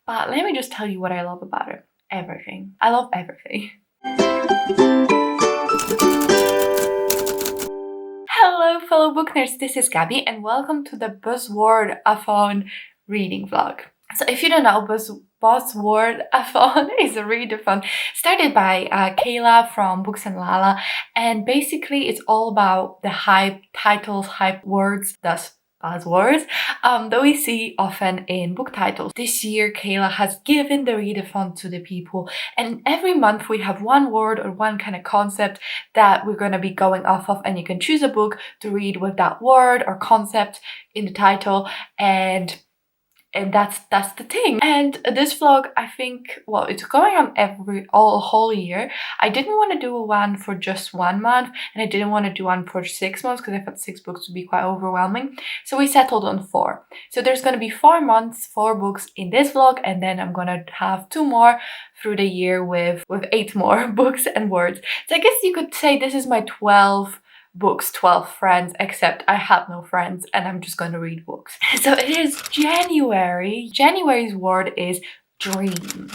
But let me just tell you what I love about it. Everything. I love everything. Hello fellow book nerds, this is Gabby and welcome to the Buzzwordathon reading vlog. So if you don't know, Buzzwordathon is a readathon started by Kayla from Booksandlala, and basically it's all about the hype titles, hype words, thus buzzwords, that we see often in book titles. This year Kayla has given the readathon to the people, and every month we have one word or one kind of concept that we're going to be going off of, and you can choose a book to read with that word or concept in the title, and that's the thing. And this vlog, I think, well, it's going on all whole year. I didn't want to do one for just 1 month, and I didn't want to do one for 6 months because I thought 6 books would be quite overwhelming. So we settled on 4. So there's going to be 4 months, 4 books in this vlog, and then I'm gonna have 2 more through the year with 8 more books and words. So I guess you could say this is my 12 books, 12 friends, except I have no friends and I'm just going to read books. So it is January. January's word is dream.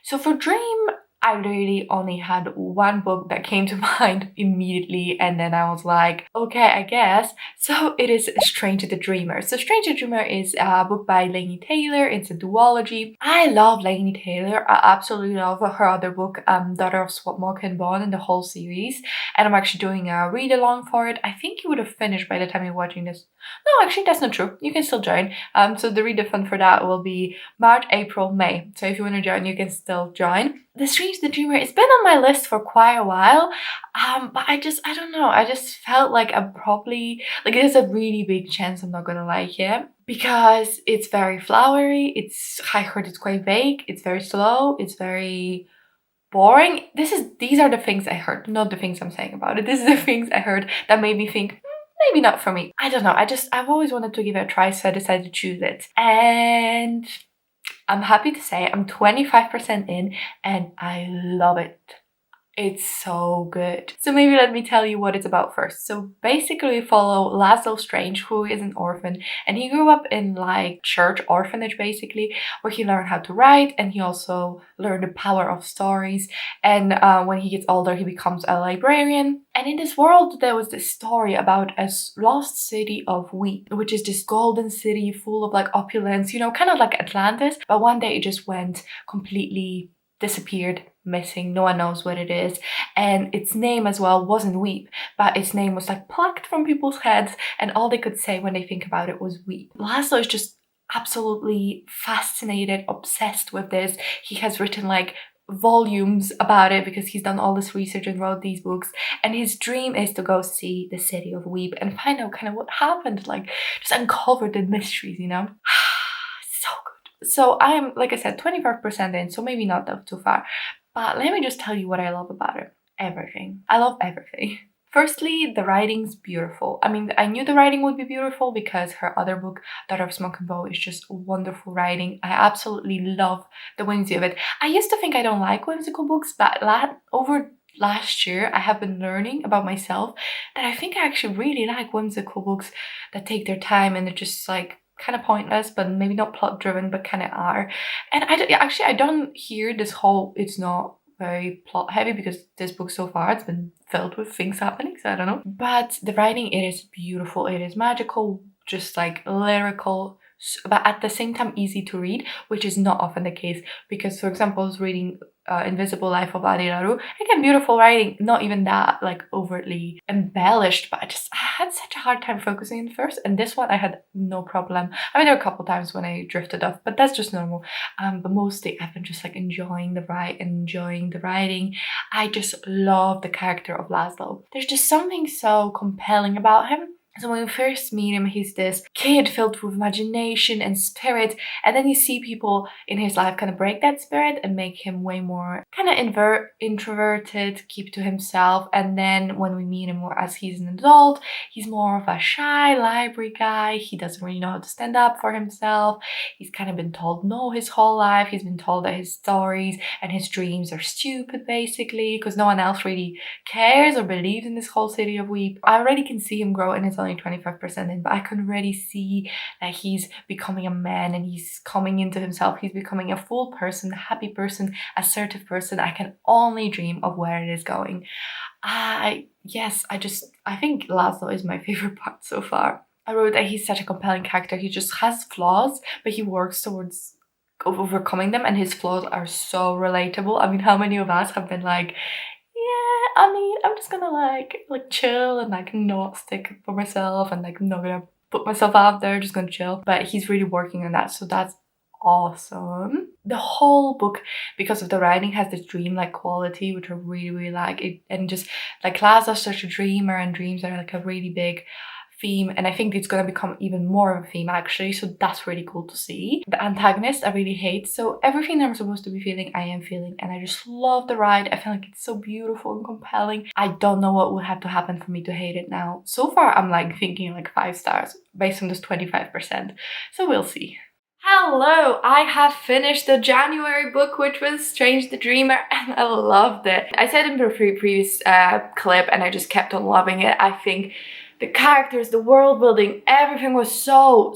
So for dream, I really only had one book that came to mind immediately, and then I was like, okay, I guess. So it is Stranger the Dreamer. So Stranger the Dreamer is a book by Laini Taylor. It's a duology. I love Laini Taylor. I absolutely love her other book, Daughter of Smoke and Bone, and the whole series. And I'm actually doing a read along for it. I think you would have finished by the time you're watching this. No, actually that's not true. You can still join. So the readathon for that will be March, April, May. So if you want to join, you can still join. The Stranger the Dreamer, it's been on my list for quite a while, but I don't know, I just felt like I'm probably, like, there's a really big chance I'm not gonna like it, because it's very flowery, I heard it's quite vague, it's very slow, it's very boring. These are the things I heard, not the things I'm saying about it. This is the things I heard that made me think, maybe not for me. I don't know, I've always wanted to give it a try, so I decided to choose it. And I'm happy to say I'm 25% in and I love it. It's so good. So maybe let me tell you what it's about first. So basically we follow Laszlo Strange, who is an orphan, and he grew up in like church orphanage basically, where he learned how to write, and he also learned the power of stories. And when he gets older, he becomes a librarian. And in this world, there was this story about a lost city of Weep, which is this golden city full of like opulence, you know, kind of like Atlantis. But one day it just went completely disappeared, missing. No one knows what it is, and its name as well wasn't Weep, but its name was like plucked from people's heads, and all they could say when they think about it was Weep. Laszlo is just absolutely fascinated, obsessed with this. He has written like volumes about it because he's done all this research and wrote these books, and his dream is to go see the city of Weep and find out kind of what happened, like just uncover the mysteries, you know. So good. So I'm, like I said, 25% in, so maybe not that too far. But let me just tell you what I love about it. Everything. I love everything. Firstly, the writing's beautiful. I mean, I knew the writing would be beautiful because her other book, Daughter of Smoke and Bone, is just wonderful writing. I absolutely love the whimsy of it. I used to think I don't like whimsical books, but over last year, I have been learning about myself that I think I actually really like whimsical books that take their time and they're just like kind of pointless, but maybe not plot driven, but kind of are. And I don't hear this whole, it's not very plot heavy, because this book so far it's been filled with things happening, so I don't know. But the writing, it is beautiful, it is magical, just like lyrical, but at the same time easy to read, which is not often the case. Because for example, I was reading Invisible Life of Adi Laru. Again, beautiful writing, not even that like overtly embellished, but I had such a hard time focusing in first, and this one I had no problem. I mean, there were a couple times when I drifted off, but that's just normal. But mostly I've been just like enjoying the writing. I just love the character of Laszlo. There's just something so compelling about him. So when we first meet him, he's this kid filled with imagination and spirit, and then you see people in his life kind of break that spirit and make him way more kind of introverted, keep to himself. And then when we meet him more as he's an adult, he's more of a shy library guy. He doesn't really know how to stand up for himself. He's kind of been told no his whole life. He's been told that his stories and his dreams are stupid, basically, because no one else really cares or believes in this whole city of Weep. I already can see him grow in his only 25% in, but I can already see that he's becoming a man and he's coming into himself. He's becoming a full person, a happy person, assertive person. I can only dream of where it is going. I think Laszlo is my favorite part so far. I wrote that he's such a compelling character. He just has flaws, but he works towards overcoming them, and his flaws are so relatable. I mean, how many of us have been like, yeah, I mean, I'm just gonna like chill and like not stick up for myself and like not gonna put myself out there, just gonna chill. But he's really working on that, so that's awesome. The whole book, because of the writing, has this dreamlike quality, which I really like it. And just like Laszlo's such a dreamer, and dreams are like a really big theme, and I think it's gonna become even more of a theme actually, so that's really cool to see. The antagonist I really hate, so everything that I'm supposed to be feeling, I am feeling, and I just love the ride. I feel like it's so beautiful and compelling. I don't know what would have to happen for me to hate it now. So far I'm like thinking like 5 stars based on this 25%, so we'll see. Hello! I have finished the January book, which was Strange the Dreamer, and I loved it. I said in the previous clip, and I just kept on loving it. I think the characters, the world building, everything was so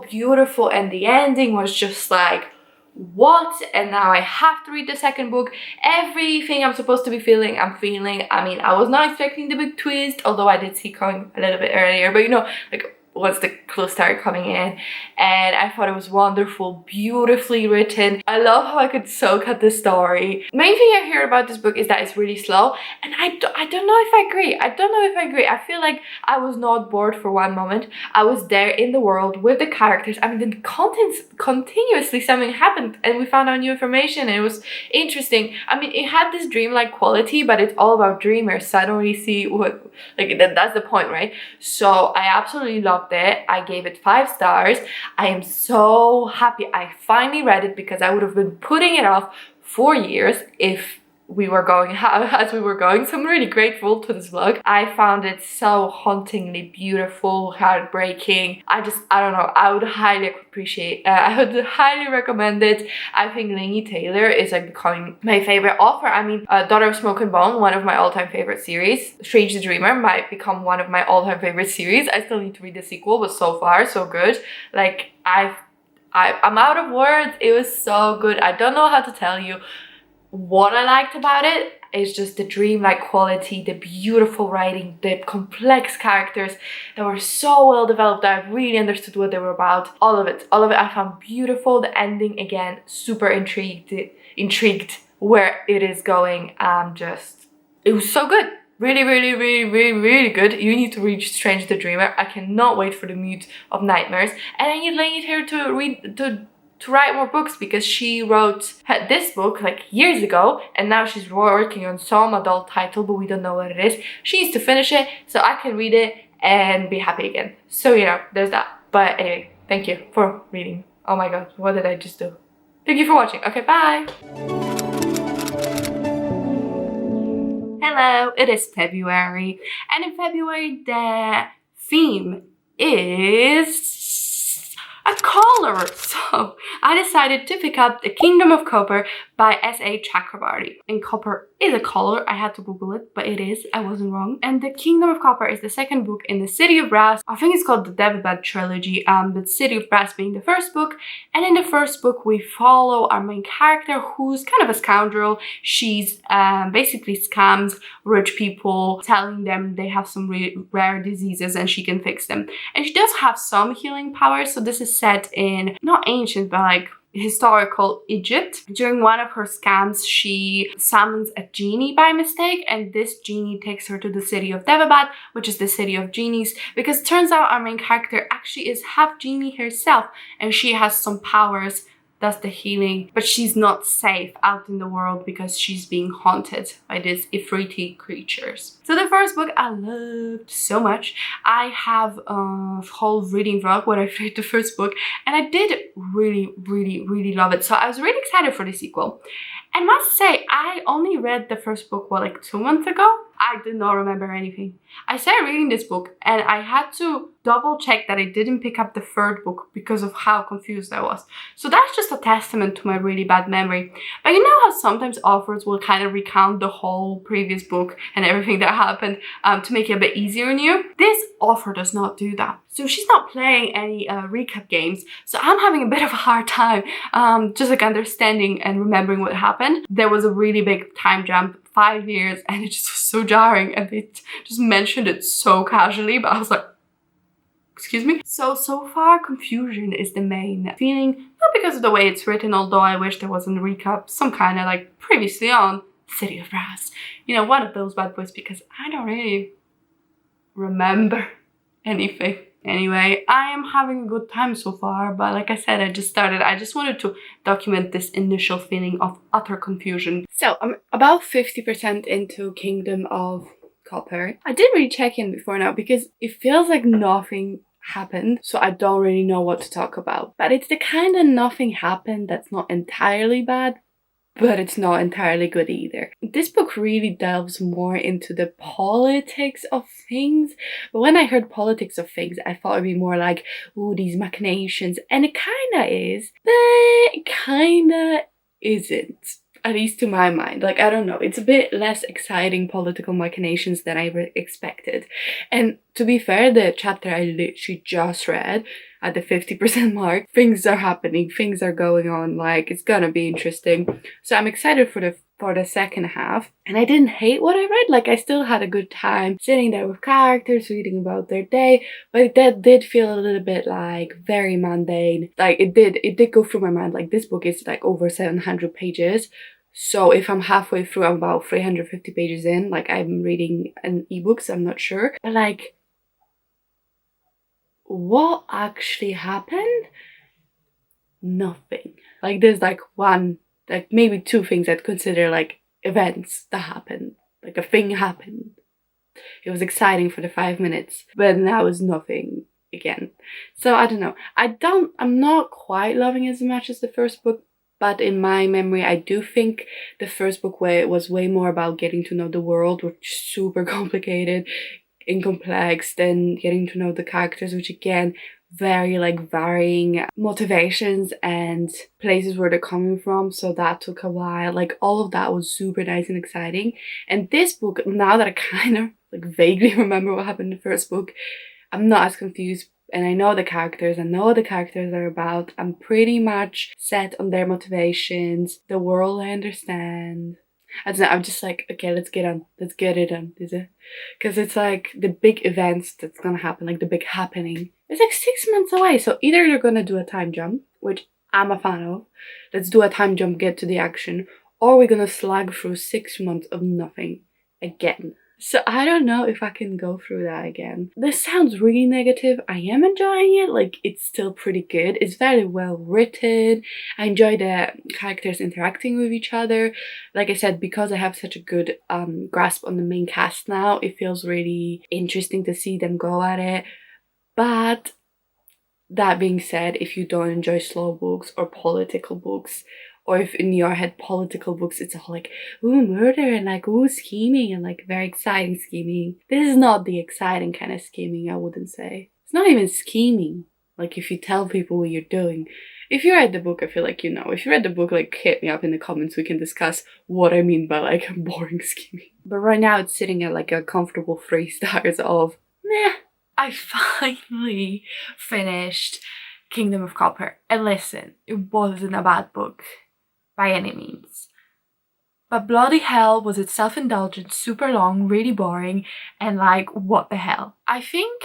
beautiful, and the ending was just like, what? And now I have to read the second book. Everything I'm supposed to be feeling, I'm feeling. I mean, I was not expecting the big twist, although I did see coming a little bit earlier, but you know, like once the clues started coming in, and I thought it was wonderful, beautifully written. I love how I could soak at the story. Main thing I hear about this book is that it's really slow, and I don't know if I agree. I feel like I was not bored for one moment. I was there in the world with the characters. I mean, the contents, continuously something happened and we found out new information, and it was interesting. I mean, it had this dreamlike quality, but it's all about dreamers, so I don't really see what, like, that's the point, right? So I absolutely loved it. I gave it 5 stars. I am so happy I finally read it, because I would have been putting it off for years if we were going as we were going. So I'm really grateful to this vlog. I found it so hauntingly beautiful, heartbreaking. I don't know, I would highly appreciate, I would highly recommend it. I think Laini Taylor is like becoming my favorite author. I mean, Daughter of Smoke and Bone, one of my all-time favorite series. Strange the Dreamer might become one of my all-time favorite series. I still need to read the sequel, but so far so good. Like I'm out of words. It was so good. I don't know how to tell you what I liked about it. Is just the dreamlike quality, the beautiful writing, the complex characters that were so well developed that I really understood what they were about. All of it I found beautiful. The ending, again, super intrigued where it is going. It was so good. Really good. You need to read Strange the Dreamer. I cannot wait for the Mute of Nightmares, and I need Laini Taylor to write more books, because she wrote this book like years ago, and now she's working on some adult title, but we don't know what it is. She needs to finish it so I can read it and be happy again. So, you know, there's that. But anyway, thank you for reading. Oh my god, what did I just do? Thank you for watching. Okay, bye! Hello, it is February, and in February the theme is a color. So I decided to pick up The Kingdom of Copper by S.A. Chakrabarty. And copper is a color. I had to Google it, but it is. I wasn't wrong. And The Kingdom of Copper is the second book in the City of Brass. I think it's called the Devabad trilogy, but City of Brass being the first book. And in the first book, we follow our main character, who's kind of a scoundrel. She's basically scams rich people, telling them they have some rare diseases and she can fix them. And she does have some healing powers, so this is set in, not ancient, but like historical Egypt. During one of her scams, she summons a genie by mistake, and this genie takes her to the city of Devabad, which is the city of genies, because it turns out our main character actually is half genie herself, and she has some powers, does the healing, but she's not safe out in the world because she's being haunted by these Ifriti creatures. So the first book I loved so much. I have a whole reading vlog where I read the first book, and I did really love it. So I was really excited for the sequel. I must say, I only read the first book, what, like 2 months ago? I did not remember anything. I started reading this book and I had to double check that I didn't pick up the third book because of how confused I was. So that's just a testament to my really bad memory. But you know how sometimes authors will kind of recount the whole previous book and everything that happened to make it a bit easier on you? This author does not do that. So she's not playing any recap games. So I'm having a bit of a hard time just like understanding and remembering what happened. There was a really big time jump, 5 years, and it just was so jarring, and they just mentioned it so casually, but I was like, excuse me? So far confusion is the main feeling, not because of the way it's written, although I wish there was a recap, some kind of like previously on City of Brass. You know, one of those bad boys, because I don't really remember anything. Anyway, I am having a good time so far, but like I said, I just wanted to document this initial feeling of utter confusion. So I'm about 50% into Kingdom of Copper. I didn't really check in before now because it feels like nothing happened, so I don't really know what to talk about. But it's the kind of nothing happened that's not entirely bad, but it's not entirely good either. This book really delves more into the politics of things, but when I heard politics of things, I thought it'd be more like, ooh, these machinations, and it kinda is, but it kinda isn't. At least to my mind. Like, I don't know, it's a bit less exciting political machinations than I expected. And to be fair, the chapter I literally just read at the 50% mark, things are happening, things are going on, like, it's gonna be interesting. So I'm excited for the second half. And I didn't hate what I read, like, I still had a good time sitting there with characters, reading about their day, but that did feel a little bit like very mundane. Like, it did go through my mind, like, this book is like over 700 pages. So if I'm halfway through, I'm about 350 pages in, like, I'm reading an ebook, so I'm not sure. But like, what actually happened? Nothing. Like, there's like one, like maybe two things I'd consider like events that happened. Like, a thing happened. It was exciting for the 5 minutes, but now it's nothing again. So I don't know. I'm not quite loving it as much as the first book, but in my memory, I do think the first book was way more about getting to know the world, which is super complicated and complex, than getting to know the characters, which again, very like varying motivations and places where they're coming from. So that took a while. Like, all of that was super nice and exciting. And this book, now that I kind of like vaguely remember what happened in the first book, I'm not as confused. And I know the characters, I know what the characters are about. I'm pretty much set on their motivations. The world I understand. I don't know, I'm just like, okay, let's get it done, is it? Because it's like the big events that's gonna happen, like the big happening. It's like 6 months away, so either they're gonna do a time jump, which I'm a fan of. Let's do a time jump, get to the action. Or we're gonna slog through 6 months of nothing again. So I don't know if I can go through that again. This sounds really negative. I am enjoying it. Like, it's still pretty good. It's very well written. I enjoy the characters interacting with each other. Like I said, because I have such a good grasp on the main cast now, it feels really interesting to see them go at it. But that being said, if you don't enjoy slow books or political books, or if in your head political books, it's all like, ooh, murder, and like, ooh, scheming, and like very exciting scheming. This is not the exciting kind of scheming, I wouldn't say. It's not even scheming. Like, if you tell people what you're doing. If you read the book, I feel like you know. If you read the book, like, hit me up in the comments, we can discuss what I mean by like boring scheming. But right now it's sitting at like a comfortable 3 stars of meh. I finally finished Kingdom of Copper. And listen, it wasn't a bad book by any means. But bloody hell was it self-indulgent, super long, really boring, and like, what the hell. I think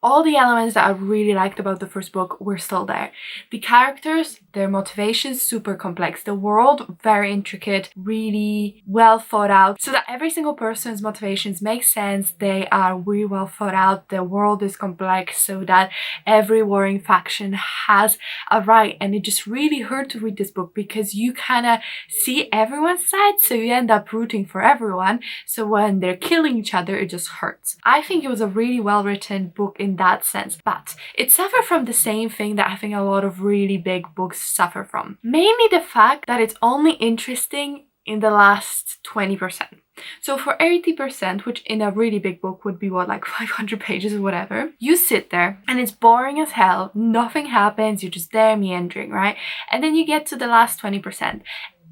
all the elements that I really liked about the first book were still there. The characters, their motivations, super complex. The world, very intricate, really well thought out, so that every single person's motivations make sense. They are really well thought out. The world is complex, so that every warring faction has a right. And it just really hurt to read this book because you kind of see everyone's side, so you end up rooting for everyone. So when they're killing each other, it just hurts. I think it was a really well written book in that sense, but it suffered from the same thing that I think a lot of really big books suffer from. Mainly the fact that it's only interesting in the last 20%. So for 80%, which in a really big book would be what, like 500 pages or whatever, you sit there and it's boring as hell, nothing happens, you're just there meandering, right? And then you get to the last 20%.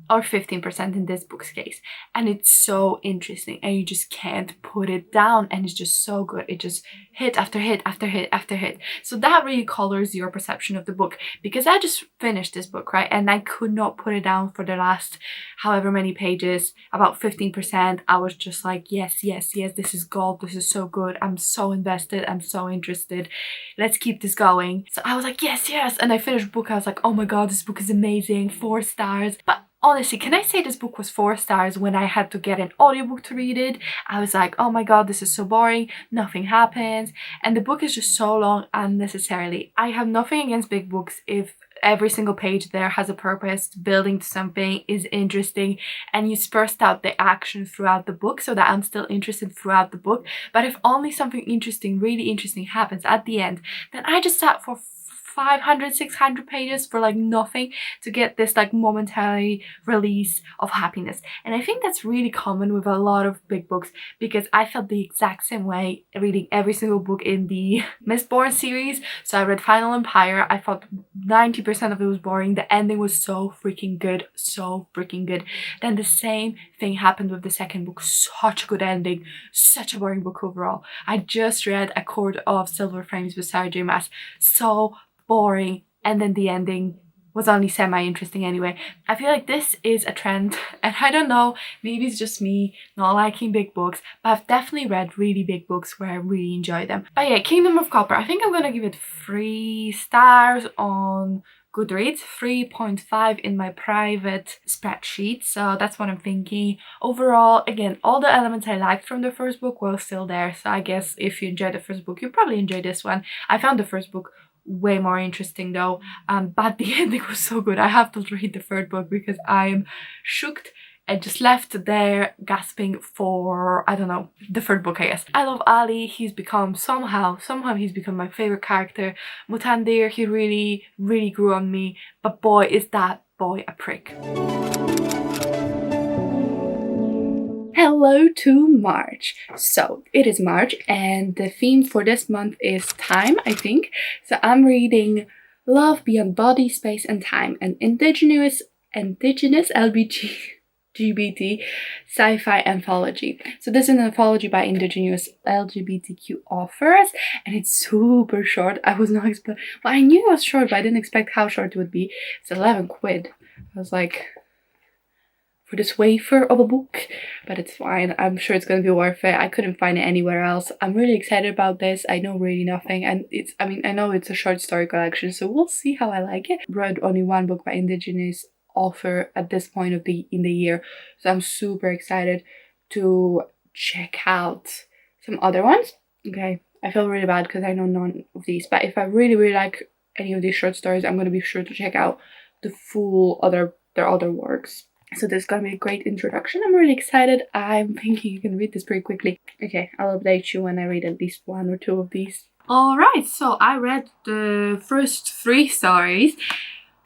Or 15% in this book's case, and it's so interesting and you just can't put it down, and it's just so good. It just hit after hit after hit after hit. So that really colors your perception of the book, because I just finished this book, right, and I could not put it down for the last however many pages, about 15%. I was just like, yes, yes, yes, this is gold, this is so good, I'm so invested, I'm so interested, let's keep this going. So I was like, yes, yes, and I finished the book. I was like, oh my god, this book is amazing, 4 stars. But honestly, can I say this book was 4 stars when I had to get an audiobook to read it? I was like, oh my god, this is so boring, nothing happens, and the book is just so long unnecessarily. I have nothing against big books if every single page there has a purpose, building to something, is interesting, and you spurst out the action throughout the book so that I'm still interested throughout the book. But if only something interesting, really interesting happens at the end, then I just sat for 500, 600 pages for like nothing to get this like momentary release of happiness. And I think that's really common with a lot of big books, because I felt the exact same way reading every single book in the Mistborn series. So I read Final Empire. I thought 90% of it was boring. The ending was so freaking good, so freaking good. Then the same thing happened with the second book. Such a good ending, such a boring book overall. I just read A Court of Silver Frames with Sarah J. Maas. So boring, and then the ending was only semi-interesting anyway. I feel like this is a trend, and I don't know, maybe it's just me not liking big books, but I've definitely read really big books where I really enjoy them. But yeah, Kingdom of Copper, I think I'm gonna give it 3 stars on Goodreads, 3.5 in my private spreadsheet, so that's what I'm thinking. Overall, again, all the elements I liked from the first book were still there, so I guess if you enjoyed the first book, you probably enjoy this one. I found the first book way more interesting though, but the ending was so good. I have to read the third book because I am shocked and just left there gasping for, I don't know, the third book, I guess. I love Ali. He's become somehow he's become my favorite character. Mutandir, he really, really grew on me, but boy, is that boy a prick. Hello to March. So it is March and the theme for this month is time, I think. So I'm reading Love Beyond Body, Space and Time, an indigenous LGBT sci-fi anthology. So this is an anthology by indigenous LGBTQ authors, and it's super short. I was not expecting, well, I knew it was short, but I didn't expect how short it would be. It's 11 quid. I was like, for this wafer of a book, but it's fine. I'm sure it's gonna be worth it. I couldn't find it anywhere else. I'm really excited about this. I know really nothing, and I know it's a short story collection, so we'll see how I like it. Read only one book by indigenous author at this point in the year, so I'm super excited to check out some other ones. Okay, I feel really bad because I know none of these, but if I really, really like any of these short stories, I'm gonna be sure to check out the full their other works. So this is gonna be a great introduction. I'm really excited. I'm thinking you can read this pretty quickly. Okay, I'll update you when I read at least 1 or 2 of these. Alright, so I read the first 3 stories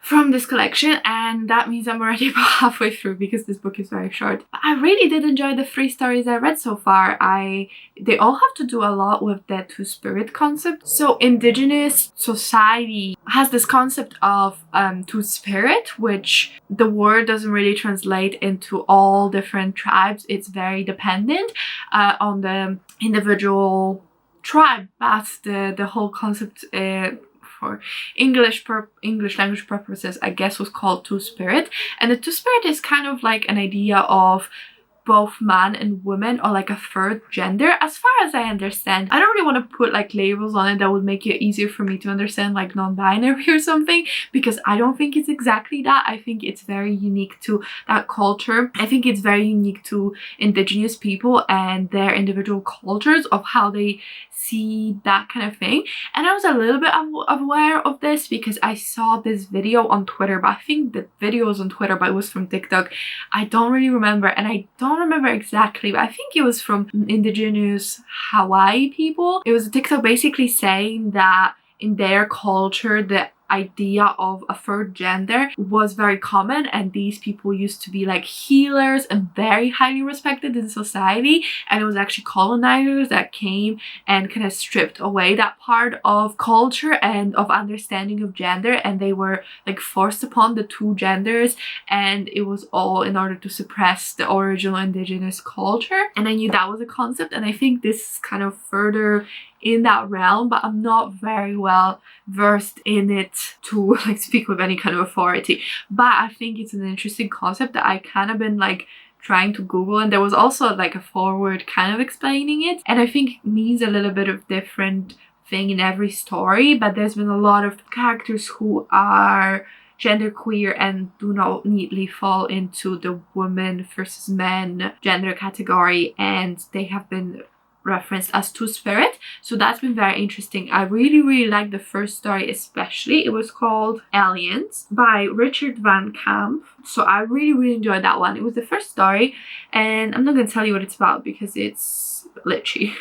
from this collection, and that means I'm already about halfway through because this book is very short. I really did enjoy the 3 stories I read so far. They all have to do a lot with the two-spirit concept. So indigenous society has this concept of two-spirit, which the word doesn't really translate into all different tribes. It's very dependent on the individual tribe. That's the whole concept for English language purposes, I guess, was called two-spirit. And the two-spirit is kind of like an idea of both man and woman, or like a third gender, as far as I understand. I don't really want to put like labels on it that would make it easier for me to understand, like non-binary or something, because I don't think it's exactly that. I think it's very unique to that culture. I think it's very unique to indigenous people and their individual cultures of how they see that kind of thing. And I was a little bit aware of this because I saw this video on Twitter, but I think the video was on Twitter, but it was from TikTok. I don't really remember, and I don't remember exactly, but I think it was from indigenous Hawaii people. It was a TikTok basically saying that in their culture, the idea of a third gender was very common, and these people used to be like healers and very highly respected in society, and it was actually colonizers that came and kind of stripped away that part of culture and of understanding of gender, and they were like forced upon the two genders, and it was all in order to suppress the original indigenous culture. And I knew that was a concept, and I think this is kind of further in that realm, but I'm not very well versed in it to like speak with any kind of authority. But I think it's an interesting concept that I kind of been like trying to Google, and there was also like a forward kind of explaining it, and I think it means a little bit of different thing in every story, but there's been a lot of characters who are genderqueer and do not neatly fall into the woman versus men gender category, and they have been referenced as two-spirit. So that's been very interesting. I really liked the first story especially. It was called Aliens by Richard Van Camp. So I really enjoyed that one. It was the first story, and I'm not going to tell you what it's about because it's literally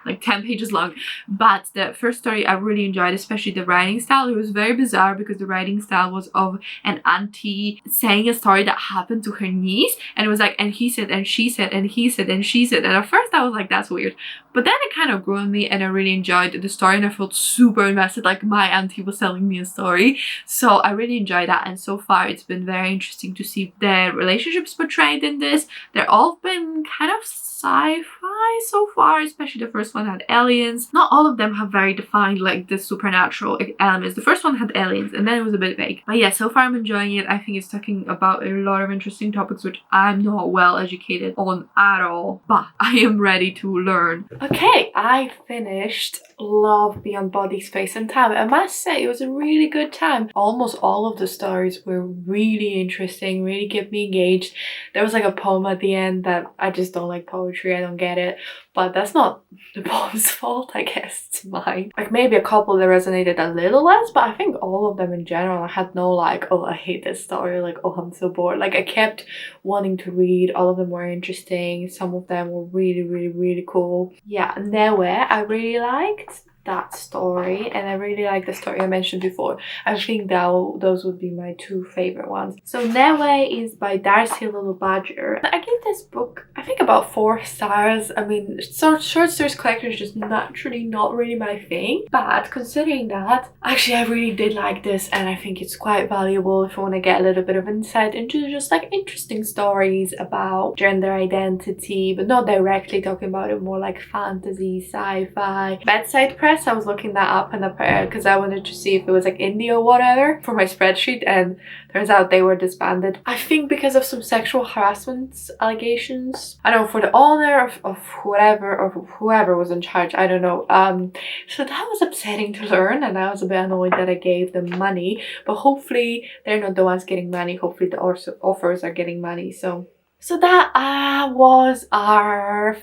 like 10 pages long. But the first story I really enjoyed, especially the writing style. It was very bizarre because the writing style was of an auntie saying a story that happened to her niece, and it was like, and he said, and she said, and he said, and she said, and at first I was like, that's weird, but then it kind of grew on me, and I really enjoyed the story, and I felt super invested, like my auntie was telling me a story. So I really enjoyed that, and so far it's been very interesting to see the relationships portrayed in this. They're all been kind of sci-fi so far, especially the first one had aliens. Not all of them have very defined like the supernatural elements. The first one had aliens, and then it was a bit vague. But yeah, so far I'm enjoying it. I think it's talking about a lot of interesting topics which I'm not well educated on at all, but I am ready to learn. Okay, I finished Love Beyond Body, Space and Time. I must say it was a really good time. Almost all of the stories were really interesting, really kept me engaged. There was like a poem at the end that I just don't like poetry, I don't get it, but that's not the poem's fault, I guess it's mine. Like maybe a couple that resonated a little less, but I think all of them in general, I had no like, oh I hate this story, like oh I'm so bored. Like I kept wanting to read. All of them were interesting, some of them were really cool. Yeah, Newe I really liked that story, and I really like the story I mentioned before. I think that those would be my two favorite ones. So Newe is by Darcy Little Badger. I gave this book I think about 4 stars. I mean, short stories collection is just naturally not really my thing, but considering that, actually I really did like this, and I think it's quite valuable if you want to get a little bit of insight into just like interesting stories about gender identity, but not directly talking about it, more like fantasy, sci-fi. Bedside Press, I was looking that up and because I wanted to see if it was like indie or whatever for my spreadsheet, and turns out they were disbanded. I think because of some sexual harassment allegations. I don't know, for the owner of whatever, or whoever was in charge, I don't know. So that was upsetting to learn, and I was a bit annoyed that I gave them money, but hopefully they're not the ones getting money. Hopefully the authors are getting money. So that was our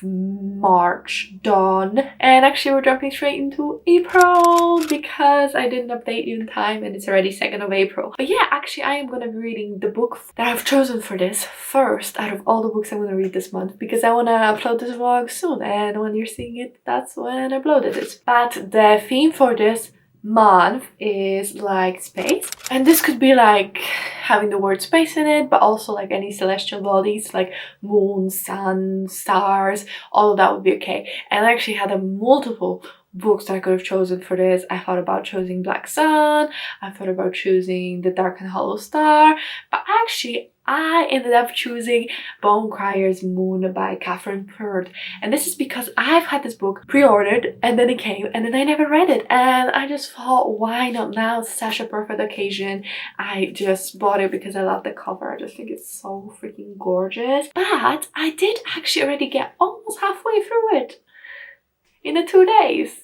March done, and actually we're jumping straight into April because I didn't update you in time and it's already 2nd of April. But yeah, actually I am gonna be reading the book that I've chosen for this first out of all the books I'm gonna read this month, because I want to upload this vlog soon, and when you're seeing it, that's when I uploaded it. But the theme for this month is like space, and this could be like having the word space in it, but also like any celestial bodies like moon, sun, stars, all of that would be okay. And I actually had multiple books that I could have chosen for this. I thought about choosing Black Sun, I thought about choosing The Dark and Hollow Star, but actually I ended up choosing Bone Crier's Moon by Catherine Purd. And this is because I've had this book pre-ordered, and then it came, and then I never read it, and I just thought, why not now? It's such a perfect occasion. I just bought it because I love the cover. I just think it's so freaking gorgeous. But I did actually already get almost halfway through it in the 2 days.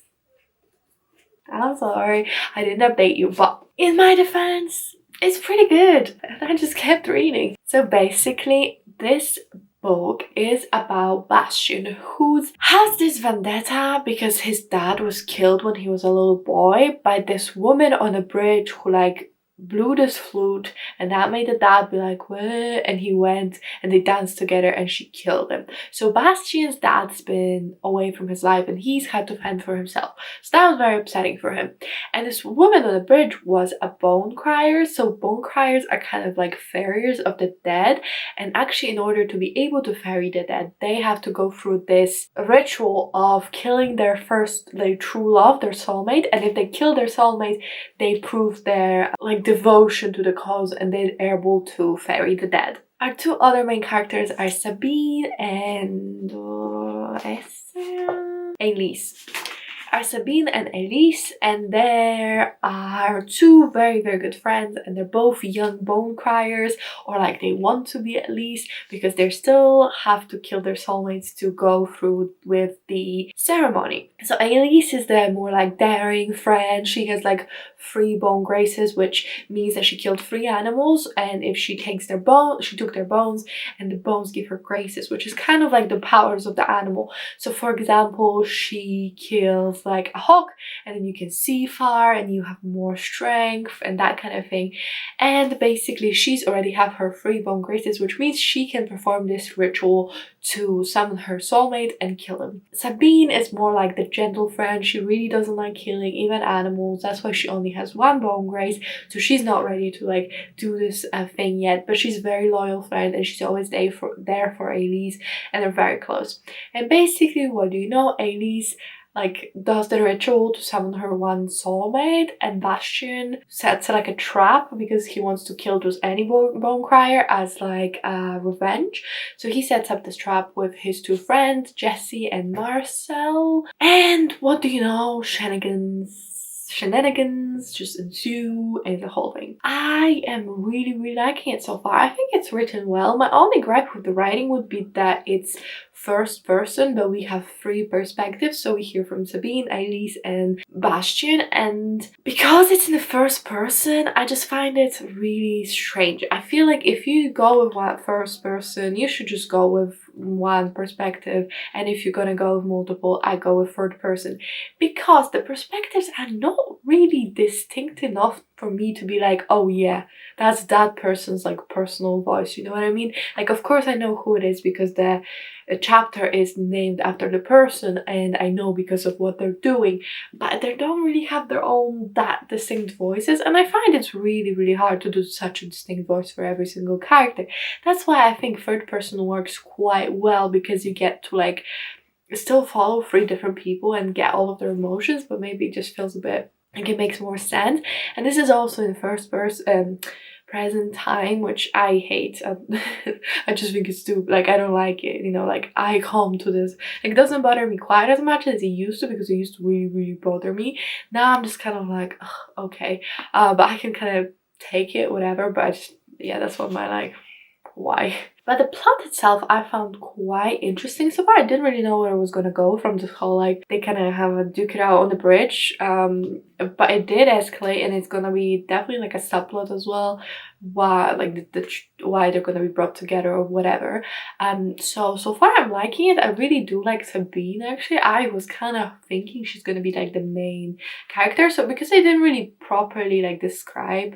I'm sorry I didn't update you, but in my defense, it's pretty good, and I just kept reading. So basically, this book is about Bastian, who has this vendetta because his dad was killed when he was a little boy by this woman on a bridge who like blew this flute, and that made the dad be like, what? And he went and they danced together and she killed him. So Bastian's dad's been away from his life and he's had to fend for himself. So that was very upsetting for him. And this woman on the bridge was a bone crier. So bone criers are kind of like farriers of the dead. And actually, in order to be able to ferry the dead, they have to go through this ritual of killing their first, like, true love, their soulmate. And if they kill their soulmate, they prove their like devotion to the cause and they're able to ferry the dead. Our two other main characters are Sabine and Elise. Are Sabine and Elise, and there are two very good friends, and they're both young bone criers, or like they want to be at least, because they still have to kill their soulmates to go through with the ceremony. So Elise is the more like daring friend. She has like 3 bone graces, which means that she killed 3 animals, and if she takes their bone, she took their bones, and the bones give her graces, which is kind of like the powers of the animal. So for example, she kills like a hawk, and then you can see far and you have more strength and that kind of thing. And basically she's already have her 3 bone graces, which means she can perform this ritual to summon her soulmate and kill him. Sabine is more like the gentle friend. She really doesn't like killing even animals. That's why she only has 1 bone grace, so she's not ready to like do this thing yet, but she's a very loyal friend and she's always there for Elise, and they're very close. And basically, what do you know, Elise like does the ritual to summon her 1 soulmate, and Bastian sets like a trap because he wants to kill just any bone crier as like revenge. So he sets up this trap with his 2 friends, Jesse and Marcel. And what do you know, shenanigans just ensue and the whole thing. I am really liking it so far. I think it's written well. My only gripe with the writing would be that it's first person, but we have 3 perspectives. So we hear from Sabine, Elise and Bastian, and because it's in the first person, I just find it really strange. I feel like if you go with one first person, you should just go with 1 perspective, and if you're gonna go with multiple, I go with third person, because the perspectives are not really distinct enough for me to be like, oh yeah, that's that person's like personal voice, you know what I mean? Like, of course I know who it is because the chapter is named after the person, and I know because of what they're doing, but they don't really have their own that distinct voices, and I find it's really hard to do such a distinct voice for every single character. That's why I think third person works quite well, because you get to like still follow 3 different people and get all of their emotions, but maybe it just feels a bit like it makes more sense. And this is also in first person present time, which I hate. I just think it's stupid. Like, I don't like it, you know, like I come to this, like, it doesn't bother me quite as much as it used to, because it used to really bother me. Now I'm just kind of like, ugh, okay, but I can kind of take it, whatever. But I just, yeah, that's what my like, why. But the plot itself I found quite interesting so far. I didn't really know where it was gonna go from this whole like they kind of have a duke it out on the bridge, but it did escalate, and it's gonna be definitely like a subplot as well, why like why they're gonna be brought together or whatever. So far I'm liking it. I really do like Sabine. Actually, I was kind of thinking she's gonna be like the main character, so because they didn't really properly like describe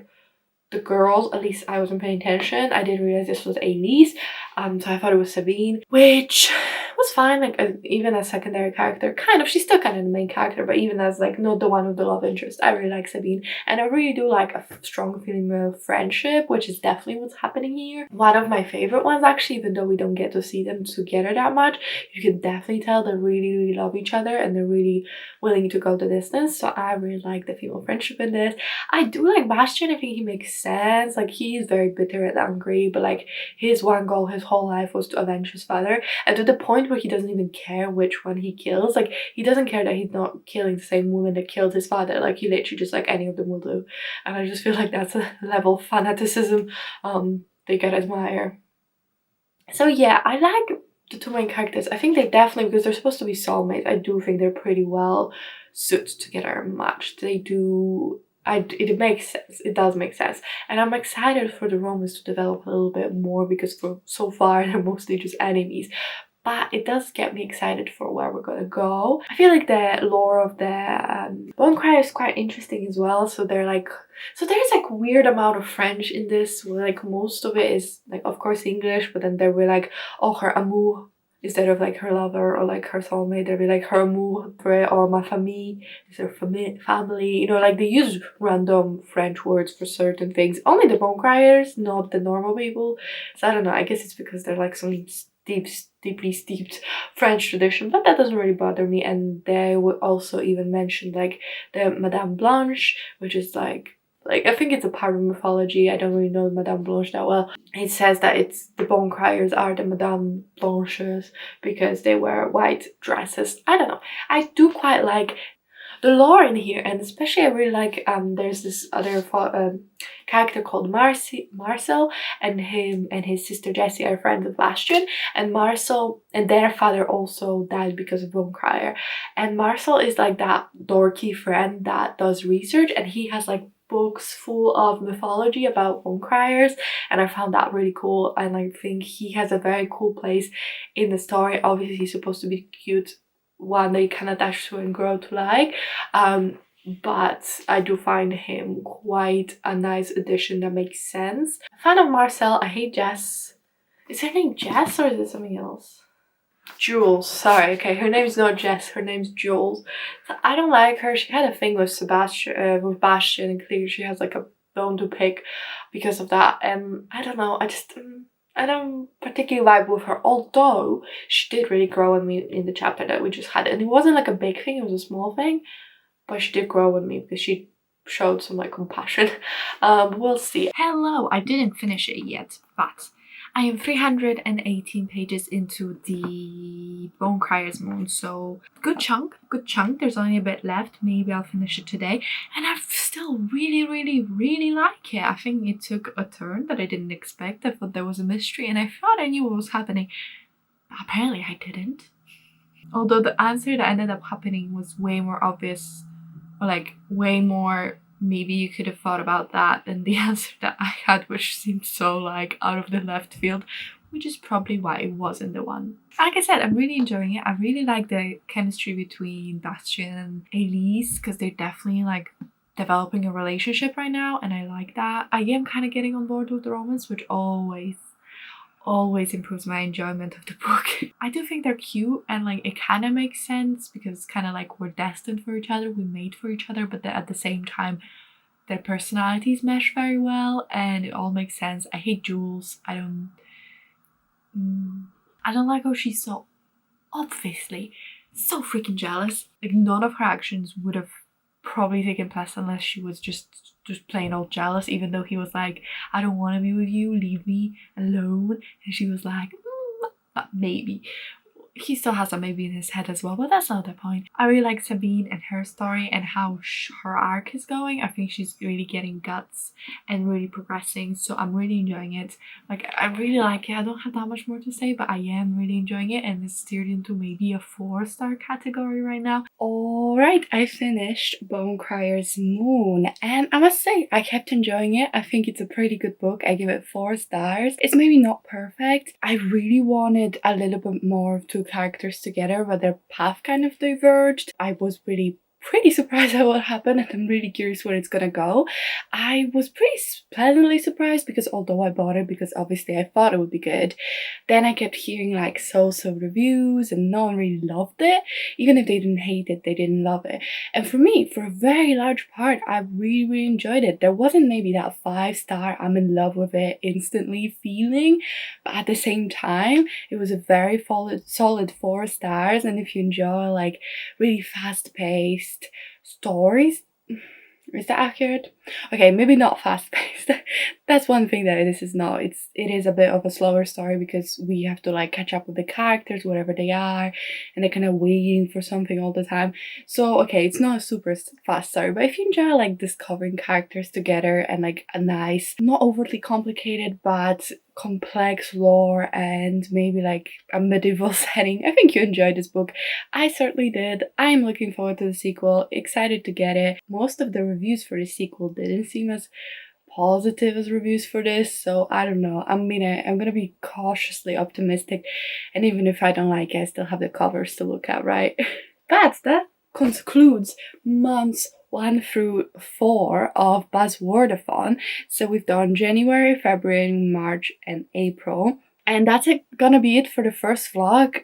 the girls, at least I wasn't paying attention. I didn't realize this was Elise, so I thought it was Sabine, which was fine. Like, even as secondary character, kind of, she's still kind of the main character, but even as like not the one with the love interest, I really like Sabine, and I really do like a strong female friendship, which is definitely what's happening here. One of my favorite ones, actually, even though we don't get to see them together that much, you can definitely tell they really love each other, and they're really willing to go the distance. So I really like the female friendship in this. I do like Bastian. I think he makes sense. Like, he's very bitter and angry, but like his one goal his whole life was to avenge his father, and to the point where he doesn't even care which one he kills. Like, he doesn't care that he's not killing the same woman that killed his father. Like, he literally just like, any of them will do. And I just feel like that's a level of fanaticism they gotta admire. So yeah, I like the 2 main characters. I think they definitely, because they're supposed to be soulmates, I do think they're pretty well suited together and matched. They do. It makes sense. It does make sense, and I'm excited for the romance to develop a little bit more, because for so far they're mostly just enemies. but it does get me excited for where we're gonna go. I feel like the lore of the Bone Crier is quite interesting as well. So there's like weird amount of French in this, where like most of it is like of course English, but then there were like, oh, her amour instead of like her lover or like her soulmate, there'd be like her amour or ma famille instead of family. You know, like they use random French words for certain things. Only the Bone Criers, not the normal people. So I don't know, I guess it's because they're like some deeply steeped French tradition, but that doesn't really bother me. And they would also even mention like the Madame Blanche, which is like I think it's a part of mythology. I don't really know Madame Blanche that well. It says that it's the Bone Criers are the Madame Blanches because they wear white dresses. I don't know. I do quite like the lore in here, and especially I really like there's this other character called Marcel, and him and his sister Jessie are friends with Bastian, and Marcel and their father also died because of Bone Crier, and Marcel is like that dorky friend that does research, and he has like books full of mythology about Bone Criers, and I found that really cool, and I think he has a very cool place in the story. Obviously he's supposed to be cute, one that you can attach to and grow to like, but I do find him quite a nice addition that makes sense. Fan of Marcel. I hate Jess. Is her name Jess or is it something else? Jules, sorry, okay, her name's not Jess, her name's Jules. So I don't like her. She had a thing with Bastian, and clearly she has like a bone to pick because of that, and I don't know, I don't particularly vibe with her, although she did really grow on me in the chapter that we just had, and it wasn't like a big thing, it was a small thing, but she did grow on me because she showed some like compassion. We'll see. Hello, I didn't finish it yet, but I am 318 pages into the Bone Crier's Moon, so good chunk. There's only a bit left. Maybe I'll finish it today, and I still really like it. I think it took a turn that I didn't expect. I thought there was a mystery, and I thought I knew what was happening. Apparently I didn't. Although the answer that ended up happening was way more obvious, or like way more, maybe you could have thought about that than the answer that I had, which seemed so like out of the left field, which is probably why it wasn't the one. Like I said, I'm really enjoying it. I really like the chemistry between Bastian and Elise, because they're definitely like developing a relationship right now, and I like that. I am kind of getting on board with the romance, which always improves my enjoyment of the book. I do think they're cute, and like it kind of makes sense because it's kind of like we're destined for each other, we made for each other, but at the same time their personalities mesh very well and it all makes sense. I hate Jules. I don't like how she's so obviously so freaking jealous. Like none of her actions would have probably taken place unless she was just plain old jealous, even though he was like, I don't want to be with you, leave me alone, and she was like, maybe. He still has a maybe in his head as well, but that's not the point. I really like Sabine and her story and how her arc is going. I think she's really getting guts and really progressing, so I'm really enjoying it. Like, I really like it. I don't have that much more to say, but I am really enjoying it, and it's steered into maybe a 4-star category right now. Alright, I finished Bone Crier's Moon, and I must say, I kept enjoying it. I think it's a pretty good book. I give it 4 stars. It's maybe not perfect. I really wanted a little bit more of two characters together, but their path kind of diverged. I was pretty surprised at what happened, and I'm really curious where it's gonna go. I was pretty pleasantly surprised because although I bought it because obviously I thought it would be good, then I kept hearing like so-so reviews and no one really loved it. Even if they didn't hate it, they didn't love it. And for me, for a very large part, I really enjoyed it. There wasn't maybe that 5-star I'm in love with it instantly feeling, but at the same time it was a very solid 4 stars. And if you enjoy like really fast-paced stories, is that accurate? Okay, maybe not fast-paced. That's one thing that this is not. It is a bit of a slower story because we have to like catch up with the characters, whatever they are, and they're kind of waiting for something all the time. So okay, it's not a super fast story, but if you enjoy like discovering characters together and like a nice, not overly complicated but complex lore and maybe like a medieval setting, I think you enjoyed this book. I certainly did. I'm looking forward to the sequel, excited to get it. Most of the reviews for the sequel didn't seem as positive as reviews for this, so I don't know. I'm gonna be cautiously optimistic, and even if I don't like it, I still have the covers to look at, right? But that concludes months 1 through 4 of Buzzwordathon. So we've done January, February, March, and April. And that's gonna be it for the first vlog.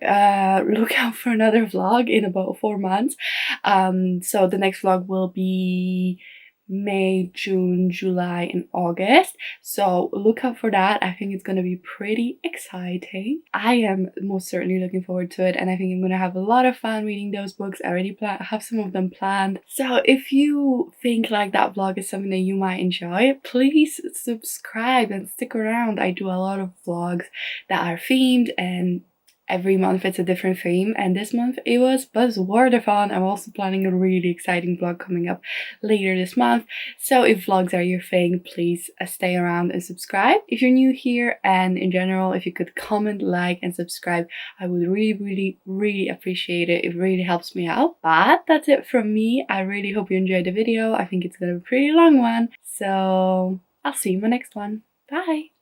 Look out for another vlog in about 4 months. So the next vlog will be May, June, July, and August. So look out for that. I think it's gonna be pretty exciting. I am most certainly looking forward to it, and I think I'm gonna have a lot of fun reading those books. I already have some of them planned. So if you think like that vlog is something that you might enjoy, please subscribe and stick around. I do a lot of vlogs that are themed, and every month it's a different theme, and this month it was Buzzwordathon. I'm also planning a really exciting vlog coming up later this month. So if vlogs are your thing, please stay around and subscribe. If you're new here, and in general, if you could comment, like, and subscribe, I would really appreciate it. It really helps me out. But that's it from me. I really hope you enjoyed the video. I think it's gonna be a pretty long one. So I'll see you in my next one. Bye!